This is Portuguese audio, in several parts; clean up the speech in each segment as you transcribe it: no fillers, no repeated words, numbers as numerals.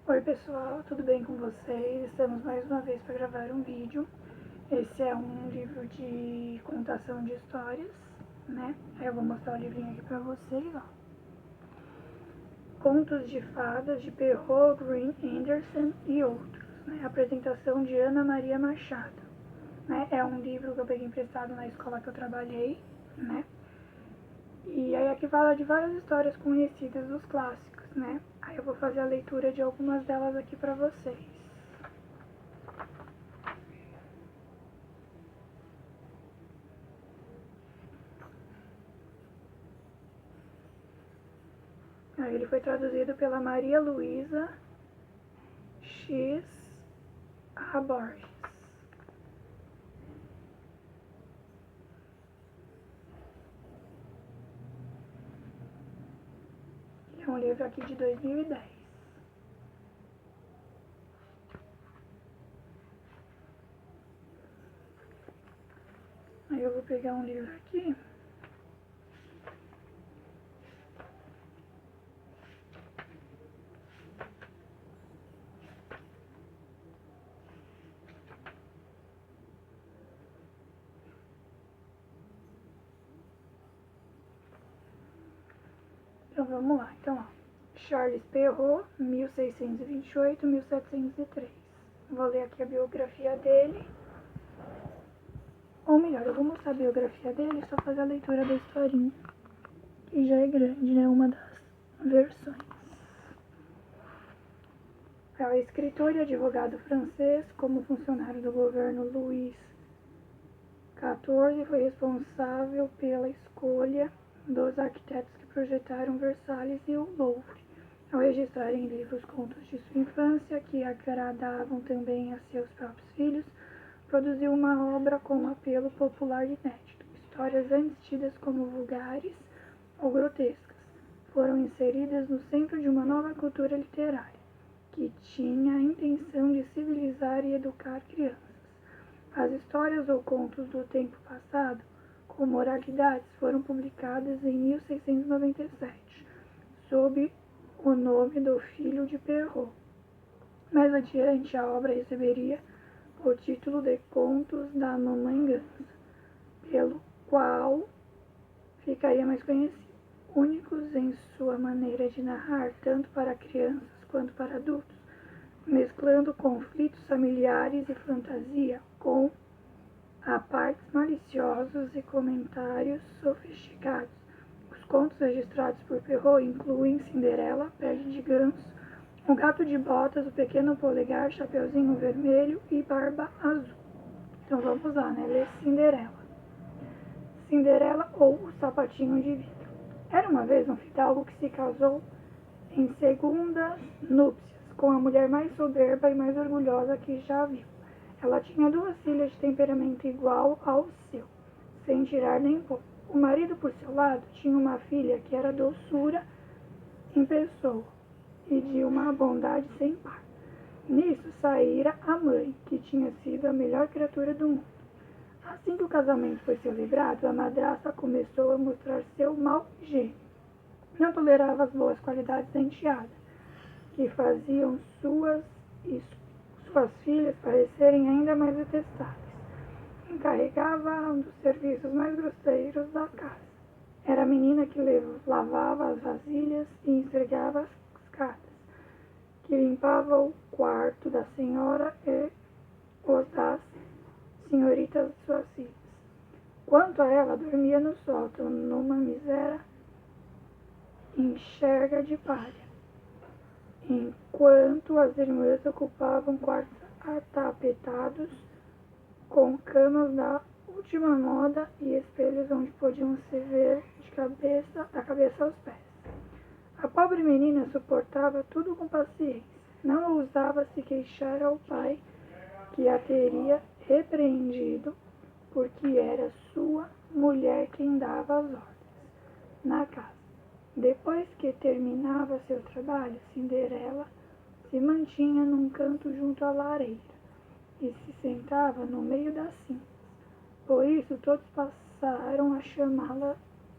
Oi pessoal, tudo bem com vocês? Estamos mais uma vez para gravar um vídeo. Esse é um livro de contação de histórias, né? Aí eu vou mostrar o livrinho aqui para vocês, ó. Contos de Fadas, de Perrault, Green, Anderson e outros, né? Apresentação de Ana Maria Machado, né? É um livro que eu peguei emprestado na escola que eu trabalhei, né? E aí aqui fala de várias histórias conhecidas dos clássicos, né? Aí eu vou fazer a leitura de algumas delas aqui para vocês. Aí ele foi traduzido pela Maria Luísa X. A. Borges. É um livro aqui de 2010. Aí eu vou pegar um livro aqui. Então vamos lá. Então, ó. Charles Perrault, 1628-1703. Vou ler aqui a biografia dele. Ou melhor, eu vou mostrar a biografia dele e só fazer a leitura da historinha. Que já é grande, né? Uma das versões. É escritor e advogado francês, como funcionário do governo Luís XIV, foi responsável pela escolha dos arquitetos que projetaram Versalhes e o Louvre, ao registrar em livros contos de sua infância, que agradavam também a seus próprios filhos, produziu uma obra com um apelo popular inédito. Histórias antes tidas como vulgares ou grotescas foram inseridas no centro de uma nova cultura literária, que tinha a intenção de civilizar e educar crianças. As histórias ou contos do tempo passado, com moralidades, foram publicadas em 1697, sob o nome do Filho de Perrault. Mais adiante, a obra receberia o título de Contos da Mamãe Gansa, pelo qual ficaria mais conhecido. Únicos em sua maneira de narrar, tanto para crianças quanto para adultos, mesclando conflitos familiares e fantasia com apartes maliciosos e comentários sofisticados. Os contos registrados por Perrault incluem Cinderela, Pele de Ganso, O Gato de Botas, O Pequeno Polegar, Chapeuzinho Vermelho e Barba Azul. Então vamos lá, né? Ler Cinderela. Cinderela ou O Sapatinho de Vidro. Era uma vez um fidalgo que se casou em segundas núpcias com a mulher mais soberba e mais orgulhosa que já viu. Ela tinha 2 filhas de temperamento igual ao seu, sem tirar nem pôr. O marido, por seu lado, tinha uma filha que era doçura em pessoa e de uma bondade sem par. Nisso saíra a mãe, que tinha sido a melhor criatura do mundo. Assim que o casamento foi celebrado, a madrasta começou a mostrar seu mau gênio. Não tolerava as boas qualidades da enteada, que faziam suas filhas parecerem ainda mais detestáveis. Encarregava um dos serviços mais grosseiros da casa. Era a menina que lavava as vasilhas e esfregava as escadas, que limpava o quarto da senhora e os das senhoritas de suas filhas. Quanto a ela, dormia no sótão, numa miséria enxerga de palha, enquanto as irmãs ocupavam quartos atapetados com camas da última moda e espelhos onde podiam se ver da cabeça aos pés. A pobre menina suportava tudo com paciência. Não ousava se queixar ao pai, que a teria repreendido, porque era sua mulher quem dava as ordens na casa. Depois que terminava seu trabalho, Cinderela se mantinha num canto junto à lareira e se sentava no meio das cinzas. Por isso todos passaram a chamá-la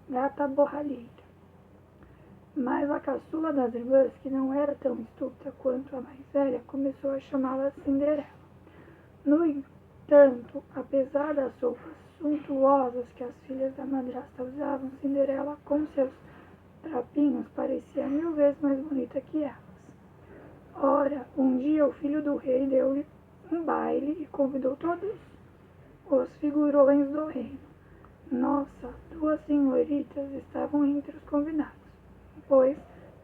Gata Borralheira. Mas a caçula das irmãs, que não era tão estúpida quanto a mais velha, começou a chamá-la Cinderela. No entanto, apesar das roupas suntuosas que as filhas da madrasta usavam, Cinderela, com seus trapinhos, parecia 1000 vezes mais bonita que elas. Ora, um dia o filho do rei deu-lhe um baile e convidou todos os figurões do reino. Nossa, 2 senhoritas estavam entre os convidados, pois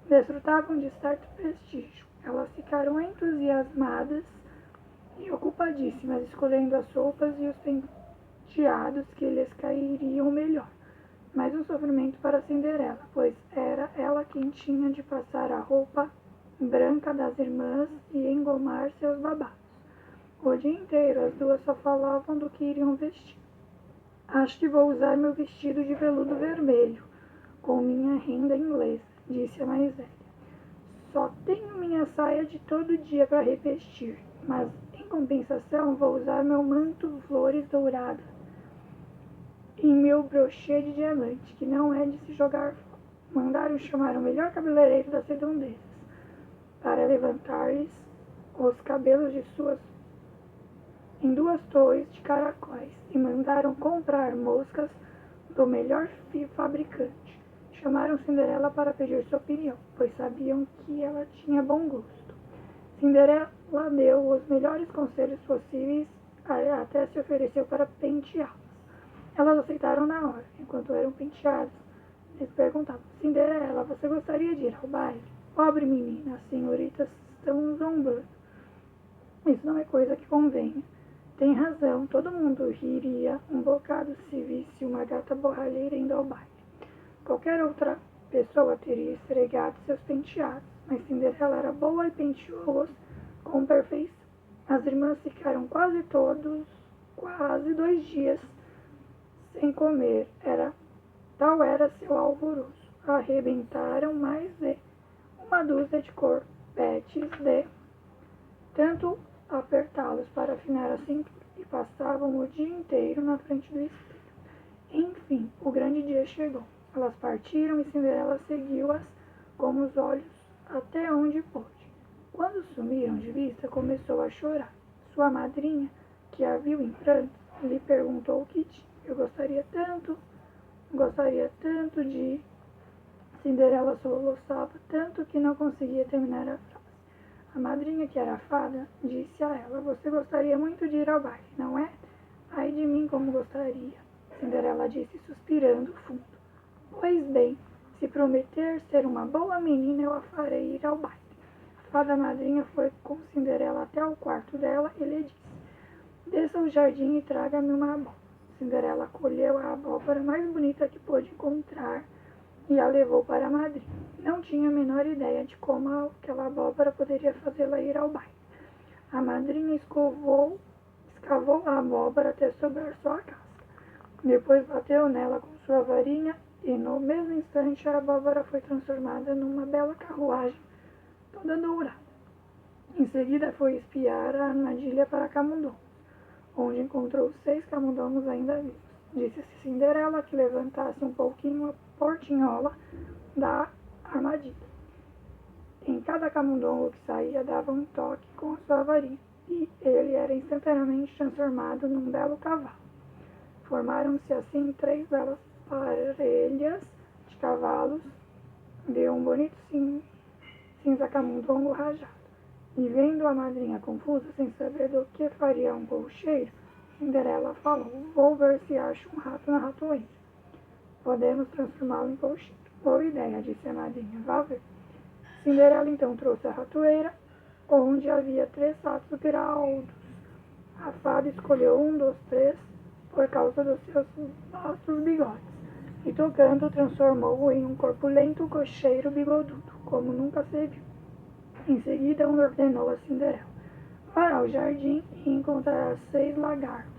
desfrutavam de certo prestígio. Elas ficaram entusiasmadas e ocupadíssimas, escolhendo as roupas e os penteados que lhes cairiam melhor. Mais um sofrimento para Cinderela, pois era ela quem tinha de passar a roupa branca das irmãs e engomar seus babados. O dia inteiro as duas só falavam do que iriam vestir. Acho que vou usar meu vestido de veludo vermelho, com minha renda inglesa, disse a mais velha. Só tenho minha saia de todo dia para revestir, mas em compensação vou usar meu manto flores douradas e meu brochê de diamante, que não é de se jogar fora. Mandaram chamar o melhor cabeleireiro das redondezas para levantar-lhes os cabelos de suas em 2 torres de caracóis e mandaram comprar moscas do melhor fabricante. Chamaram Cinderela para pedir sua opinião, pois sabiam que ela tinha bom gosto. Cinderela deu os melhores conselhos possíveis, até se ofereceu para penteá-las. Elas aceitaram na hora. Enquanto eram penteadas, eles perguntavam: Cinderela, você gostaria de ir ao baile? Pobre menina, as senhoritas estão zombando. Isso não é coisa que convenha. Tem razão, todo mundo riria um bocado se visse uma gata borralheira indo ao baile. Qualquer outra pessoa teria esfregado seus penteados, mas Cinderela era boa e penteou-os com perfeição. As irmãs ficaram quase 2 dias sem comer. Tal era seu alvoroço. Arrebentaram mais de 1 dúzia de corpetes de tanto apertá-los para afinar a cintura e passavam o dia inteiro na frente do espelho. Enfim, o grande dia chegou. Elas partiram e Cinderela seguiu-as com os olhos até onde pôde. Quando sumiram de vista, começou a chorar. Sua madrinha, que a viu em prantos, lhe perguntou o que tinha. Eu gostaria tanto de... Cinderela soluçava tanto que não conseguia terminar a frase. A madrinha, que era a fada, disse a ela: Você gostaria muito de ir ao baile, não é? Ai de mim, como gostaria. Cinderela disse, suspirando fundo. Pois bem, se prometer ser uma boa menina, eu a farei ir ao baile. A fada madrinha foi com Cinderela até o quarto dela e lhe disse: Desça ao jardim e traga-me uma abóbora. Cinderela colheu a abóbora mais bonita que pôde encontrar e a levou para a madrinha. Não tinha a menor ideia de como aquela abóbora poderia fazê-la ir ao baile. A madrinha escavou a abóbora até sobrar só a casca. Depois bateu nela com sua varinha e no mesmo instante a abóbora foi transformada numa bela carruagem toda dourada. Em seguida foi espiar a armadilha para camundongos, onde encontrou 6 camundongos ainda vivos. Disse-se Cinderela que levantasse um pouquinho a portinhola da armadilha. Em cada camundongo que saía dava um toque com a sua varinha, e ele era instantaneamente transformado num belo cavalo. Formaram-se assim 3 belas parelhas de cavalos de um bonito cinza camundongo rajado. E vendo a madrinha confusa, sem saber do que faria um colcheiro, Cinderela falou: Vou ver se acho um rato na ratoeira. Podemos transformá-lo em colcheiro. Boa ideia, disse a madrinha. Vá ver. Cinderela então trouxe a ratoeira, onde havia 3 ratos graúdos. A fada escolheu um dos 3 por causa dos seus vastos bigodes, e tocando, transformou-o em um corpulento cocheiro bigodudo, como nunca se viu. Em seguida, ordenou a Cinderela: Vá ao jardim e encontrará 6 lagartos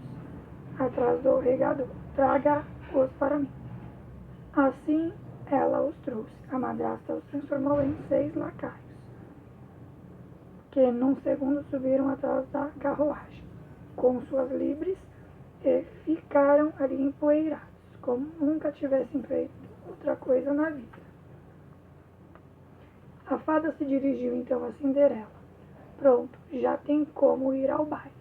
atrás do regador. Traga-os para mim. Assim, ela os trouxe. A madrasta os transformou em 6 lacaios, que num segundo subiram atrás da carruagem, com suas libres, e ficaram ali empoeirados, como nunca tivessem feito outra coisa na vida. A fada se dirigiu então a Cinderela. Pronto, já tem como ir ao baile.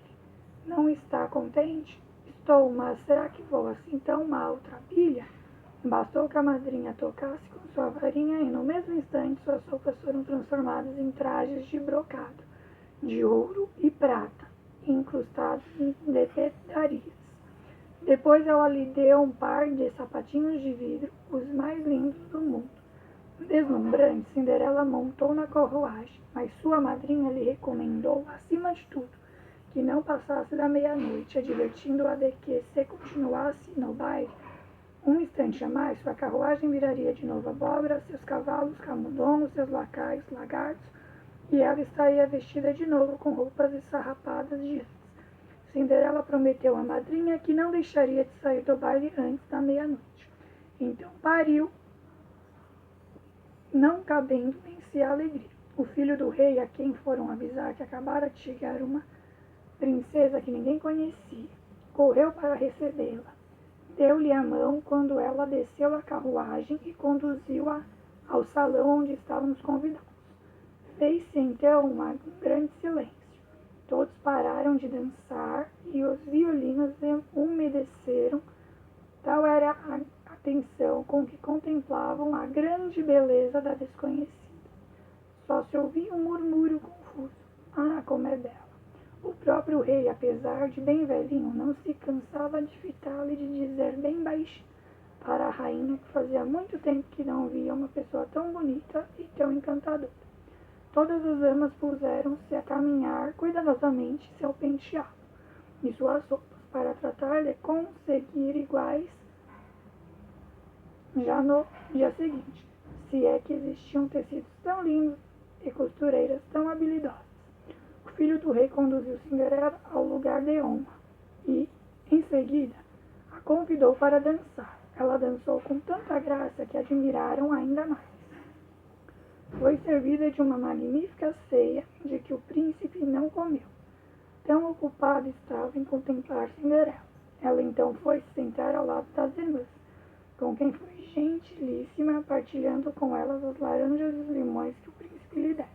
Não está contente? Estou, mas será que vou assim tão mal, trapilha? Bastou que a madrinha tocasse com sua varinha e no mesmo instante suas roupas foram transformadas em trajes de brocado, de ouro e prata, incrustados de pedarias. Depois ela lhe deu um par de sapatinhos de vidro, os mais lindos do mundo. Deslumbrante, Cinderela montou na carruagem, mas sua madrinha lhe recomendou, acima de tudo, que não passasse da meia-noite, advertindo-a de que, se continuasse no baile, um instante a mais, sua carruagem viraria de novo abóbora, seus cavalos camundongos, seus lacaios lagartos, e ela estaria vestida de novo com roupas esfarrapadas de antes. Cinderela prometeu à madrinha que não deixaria de sair do baile antes da meia-noite. Então pariu, não cabendo em si a alegria. O filho do rei, a quem foram avisar que acabara de chegar uma princesa que ninguém conhecia, correu para recebê-la. Deu-lhe a mão quando ela desceu a carruagem e conduziu-a ao salão onde estavam os convidados. Fez-se então um grande silêncio. Todos pararam de dançar e os violinos umedeceram. Tal era a atenção com que contemplavam a grande beleza da desconhecida. Só se ouvia um murmúrio confuso. Ah, como é bela! O próprio rei, apesar de bem velhinho, não se cansava de fitá-la e de dizer bem baixinho para a rainha que fazia muito tempo que não via uma pessoa tão bonita e tão encantadora. Todas as damas puseram-se a caminhar cuidadosamente seu penteado e suas roupas para tratar de conseguir iguais já no dia seguinte, se é que existiam tecidos tão lindos e costureiras tão habilidosas. O filho do rei conduziu Cinderela ao lugar de honra e, em seguida, a convidou para dançar. Ela dançou com tanta graça que admiraram ainda mais. Foi servida de uma magnífica ceia de que o príncipe não comeu. Tão ocupado estava em contemplar Cinderela. Ela então foi se sentar ao lado das irmãs, com quem foi gentilíssima, partilhando com elas as laranjas e os limões que o príncipe lhe dera.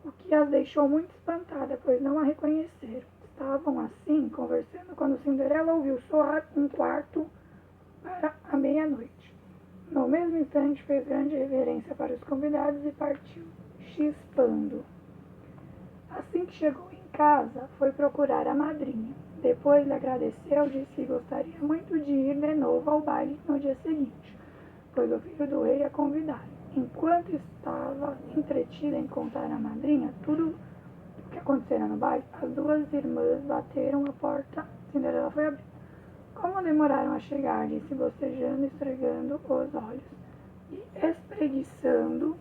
O que as deixou muito espantada, pois não a reconheceram. Estavam assim, conversando, quando Cinderela ouviu soar um quarto para a meia-noite. No mesmo instante, fez grande reverência para os convidados e partiu, chispando. Assim que chegou em casa, foi procurar a madrinha. Depois lhe agradeceu, disse que gostaria muito de ir de novo ao baile no dia seguinte, pois o filho do rei a convidara. Enquanto estava entretida em contar à madrinha tudo o que acontecera no baile, as duas irmãs bateram a porta. Cinderela foi abrir. Como demoraram a chegar, disse bocejando, esfregando os olhos e espreguiçando,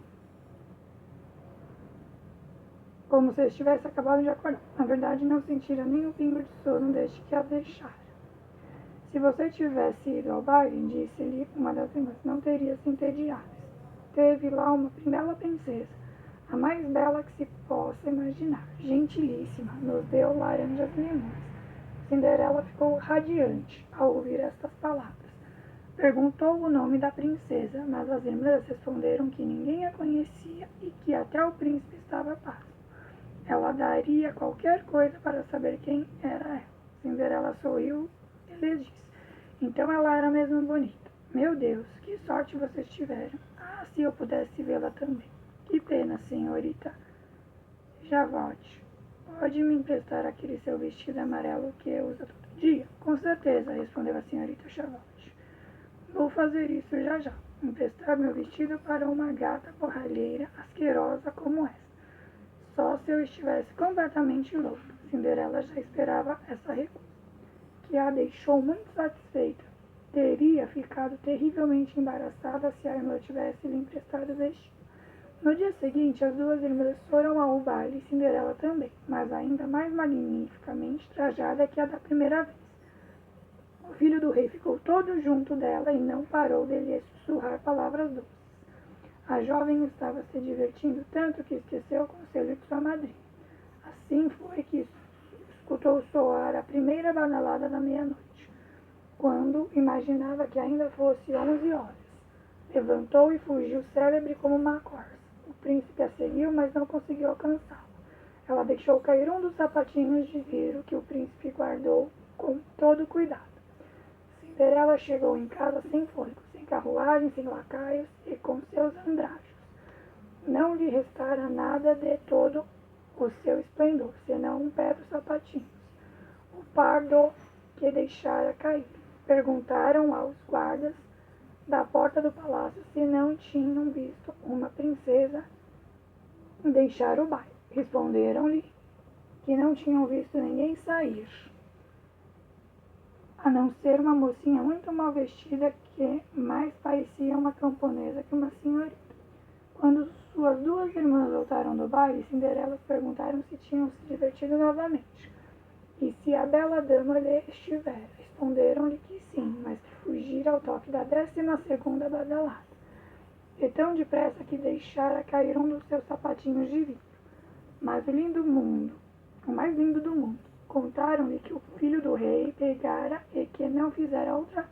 como se estivesse acabado de acordar. Na verdade, não sentira nem um pingo de sono desde que a deixara. Se você tivesse ido ao baile, disse-lhe uma das irmãs, não teria se entediado. Teve lá uma bela princesa, a mais bela que se possa imaginar, gentilíssima, nos deu laranjas e limões. Cinderela ficou radiante ao ouvir estas palavras. Perguntou o nome da princesa, mas as irmãs responderam que ninguém a conhecia e que até o príncipe estava pasmo. Ela daria qualquer coisa para saber quem era ela. Cinderela sorriu e lhes disse, então ela era mesmo bonita. Meu Deus, que sorte vocês tiveram. Ah, se eu pudesse vê-la também. Que pena, senhorita. Já volte. Pode me emprestar aquele seu vestido amarelo que usa todo dia? Com certeza, respondeu a senhorita Chavotte. Vou fazer isso já já. Emprestar meu vestido para uma gata borralheira asquerosa como essa. Só se eu estivesse completamente louca. Cinderela já esperava essa recusa, que a deixou muito satisfeita. Teria ficado terrivelmente embaraçada se a irmã tivesse lhe emprestado o vestido. No dia seguinte, as duas irmãs foram ao baile e Cinderela também, mas ainda mais magnificamente trajada que a da primeira vez. O filho do rei ficou todo junto dela e não parou de lhe sussurrar palavras doces. A jovem estava se divertindo tanto que esqueceu o conselho de sua madrinha. Assim foi que escutou soar a primeira badalada da meia-noite, quando imaginava que ainda fosse 11 horas. Levantou e fugiu célebre como uma corça. O príncipe a seguiu, mas não conseguiu alcançá-la. Ela deixou cair um dos sapatinhos de vidro que o príncipe guardou com todo cuidado. Cinderela chegou em casa sem fôlego, sem carruagem, sem lacaios e com seus andrajos. Não lhe restara nada de todo o seu esplendor, senão um pé dos sapatinhos, o pardo que deixara cair. Perguntaram aos guardas da porta do palácio se não tinham visto uma princesa deixar o baile. Responderam-lhe que não tinham visto ninguém sair, a não ser uma mocinha muito mal vestida que mais parecia uma camponesa que uma senhorita. Quando suas duas irmãs voltaram do baile, Cinderela perguntaram se tinham se divertido novamente e se a bela dama lhe estivera. Responderam-lhe que sim, mas que fugira ao toque da 12ª badalada, e tão depressa que deixara cair um dos seus sapatinhos de vidro. Mas o mais lindo do mundo, contaram-lhe que o filho do rei pegara e que não fizera outra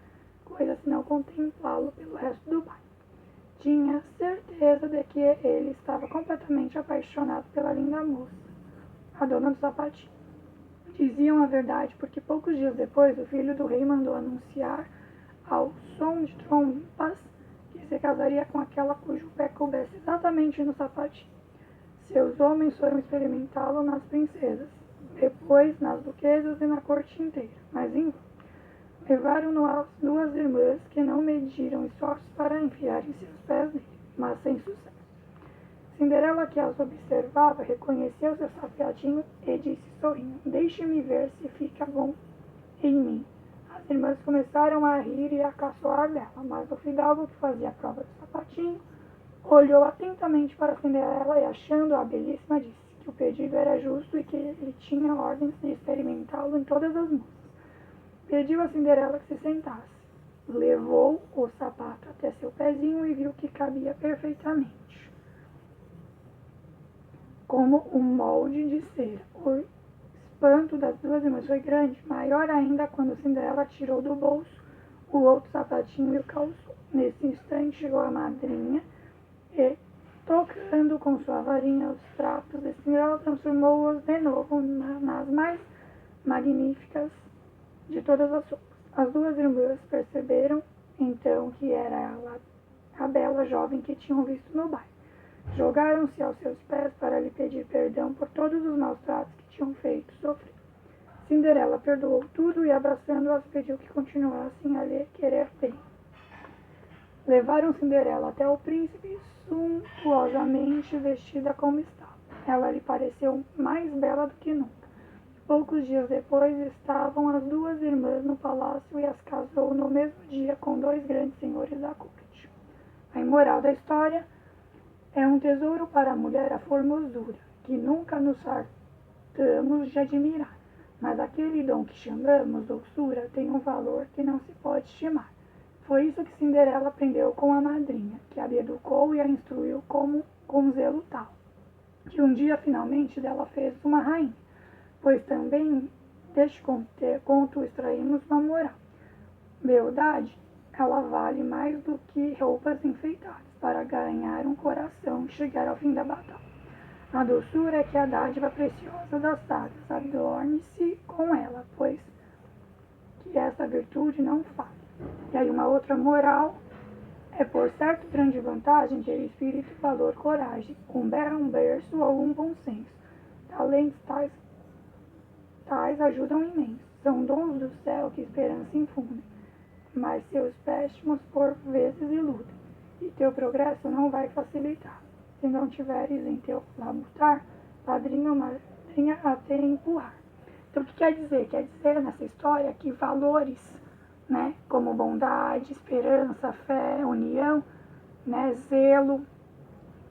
coisa senão contemplá-lo pelo resto do baile. Tinha certeza de que ele estava completamente apaixonado pela linda moça, a dona do sapatinho. Diziam a verdade, porque poucos dias depois o filho do rei mandou anunciar ao som de trompas que se casaria com aquela cujo pé coubesse exatamente no sapatinho. Seus homens foram experimentá-lo nas princesas, depois nas duquesas e na corte inteira, mas em vão. Levaram-no às duas irmãs, que não mediram esforços para enfiarem seus pés nele, mas sem sucesso. Cinderela, que as observava, reconheceu seu sapatinho e disse sorrindo: "Deixe-me ver se fica bom em mim." As irmãs começaram a rir e a caçoar dela, mas o fidalgo, que fazia a prova do sapatinho, olhou atentamente para Cinderela e, achando-a belíssima, disse que o pedido era justo e que ele tinha ordens de experimentá-lo em todas as moças. Pediu a Cinderela que se sentasse. Levou o sapato até seu pezinho e viu que cabia perfeitamente, como um molde de cera. O espanto das duas irmãs foi grande, maior ainda quando Cinderela tirou do bolso o outro sapatinho e o calçou. Nesse instante chegou a madrinha e, tocando com sua varinha os trapos de Cinderela, transformou-os de novo nas mais magníficas de todas as roupas. As duas irmãs perceberam então que era ela a bela jovem que tinham visto no baile. Jogaram-se aos seus pés para lhe pedir perdão por todos os maus tratos que tinham feito sofrer. Cinderela perdoou tudo e, abraçando-as, pediu que continuassem a lhe querer bem. Levaram Cinderela até o príncipe, suntuosamente vestida como estava. Ela lhe pareceu mais bela do que nunca. Poucos dias depois, estavam as duas irmãs no palácio e as casou no mesmo dia com dois grandes senhores da corte. A moral da história: é um tesouro para a mulher a formosura, que nunca nos fartamos de admirar, mas aquele dom que chamamos doçura tem um valor que não se pode estimar. Foi isso que Cinderela aprendeu com a madrinha, que a educou e a instruiu com zelo tal, que um dia finalmente dela fez uma rainha. Pois também deste conto extraímos uma moral. Beldade, ela vale mais do que roupas enfeitadas para ganhar um coração e chegar ao fim da batalha. A doçura é que é a dádiva preciosa das sábias. Adorne-se com ela, pois que essa virtude não falha. E aí uma outra moral: é por certo grande vantagem ter espírito, valor, coragem, um bom berço ou um bom senso. Talentos tais ajudam imenso. São dons do céu que esperança infundem, mas seus péstimos por vezes iludem, e teu progresso não vai facilitar, se não tiveres em teu labutar padrinho ou madrinha a te empurrar. Então, o que quer dizer? Quer dizer nessa história que valores, né, como bondade, esperança, fé, união, né, zelo,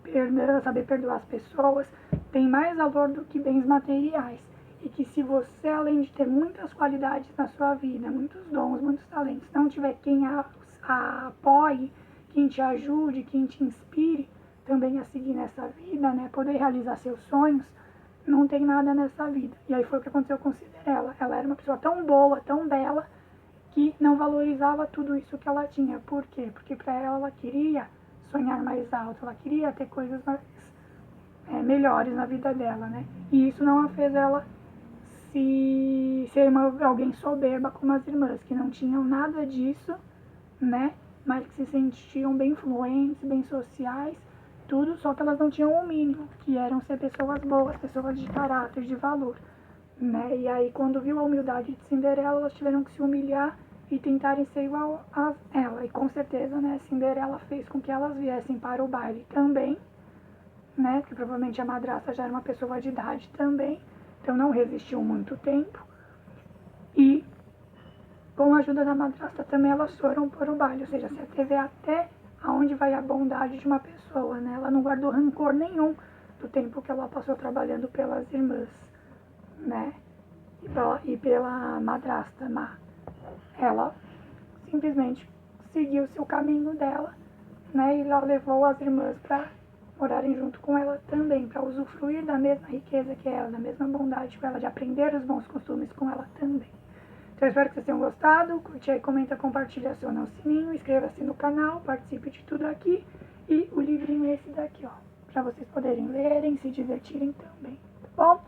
perdão, saber perdoar as pessoas, tem mais valor do que bens materiais. E que se você, além de ter muitas qualidades na sua vida, muitos dons, muitos talentos, não tiver quem a apoie, quem te ajude, quem te inspire também a seguir nessa vida, né, poder realizar seus sonhos, não tem nada nessa vida. E aí foi o que aconteceu com Cinderela. Ela era uma pessoa tão boa, tão bela, que não valorizava tudo isso que ela tinha. Por quê? Porque para ela queria sonhar mais alto, ela queria ter coisas mais, melhores na vida dela, né? E isso não a fez ela ser alguém soberba como as irmãs, que não tinham nada disso, né? Mas que se sentiam bem influentes, bem sociais, tudo, só que elas não tinham o mínimo, que eram ser pessoas boas, pessoas de caráter, de valor, né? E aí, quando viu a humildade de Cinderela, elas tiveram que se humilhar e tentarem ser igual a ela. E com certeza, né, Cinderela fez com que elas viessem para o baile também, né? Porque provavelmente a madrasta já era uma pessoa de idade também, então não resistiu muito tempo. E com a ajuda da madrasta também elas foram para o baile, ou seja, você vê até aonde vai a bondade de uma pessoa, né? Ela não guardou rancor nenhum do tempo que ela passou trabalhando pelas irmãs, né? E pela madrasta má. Ela simplesmente seguiu o seu caminho dela, né? E ela levou as irmãs para morarem junto com ela também, para usufruir da mesma riqueza que ela, da mesma bondade com ela, de aprender os bons costumes com ela também. Então eu espero que vocês tenham gostado, curte aí, comenta, compartilha, aciona o sininho, inscreva-se no canal, participe de tudo aqui e o livrinho é esse daqui, ó, para vocês poderem lerem, se divertirem também, tá bom?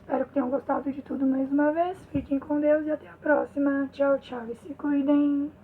Espero que tenham gostado de tudo mais uma vez, fiquem com Deus e até a próxima, tchau, tchau e se cuidem!